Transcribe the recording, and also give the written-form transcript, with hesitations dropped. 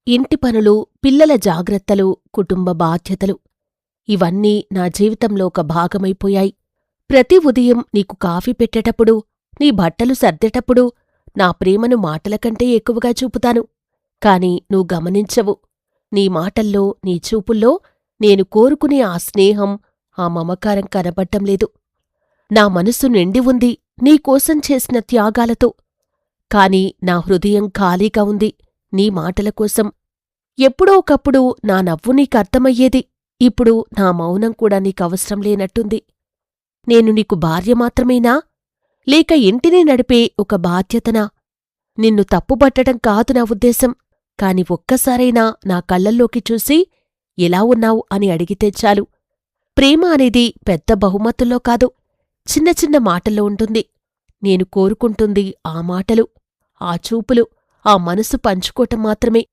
ఇంటి పనులు, పిల్లల జాగ్రత్తలు, కుటుంబ బాధ్యతలు ఇవన్నీ నా జీవితంలో ఒక భాగమైపోయాయి. ప్రతి ఉదయం నీకు కాఫీ పెట్టేటప్పుడు, నీ బట్టలు సర్దేటప్పుడు నా ప్రేమను మాటలకంటే ఎక్కువగా చూపుతాను. కాని నువ్వు గమనించవు. నీ మాటల్లో, నీ చూపుల్లో నేను కోరుకునే ఆ స్నేహం, ఆ మమకారం కనబడ్డం లేదు. నా మనసు నిండి ఉంది నీకోసం చేసిన త్యాగాలతో. కాని నా హృదయం ఖాళీగా ఉంది నీ మాటల కోసం. ఎప్పుడో ఒకప్పుడు నా నవ్వు నీకర్థమయ్యేది. ఇప్పుడు నా మౌనం కూడా నీకవసరం లేనట్టుంది. నేను నీకు భార్య మాత్రమేనా? లేక ఇంటిని నడిపే ఒక బాధ్యతనా? నిన్ను తప్పుబట్టడం కాదు నా ఉద్దేశం. కాని ఒక్కసారైనా నా కళ్ళల్లోకి చూసి ఎలా ఉన్నావు అని అడిగితే చాలు. ప్రేమ అనేది పెద్ద బహుమతుల్లో కాదు, చిన్న చిన్న మాటల్లో ఉంటుంది. నేను కోరుకుంటుంది ఆ మాటలు, ఆ చూపులు, ఆ మనసు పంచుకోటం మాత్రమే.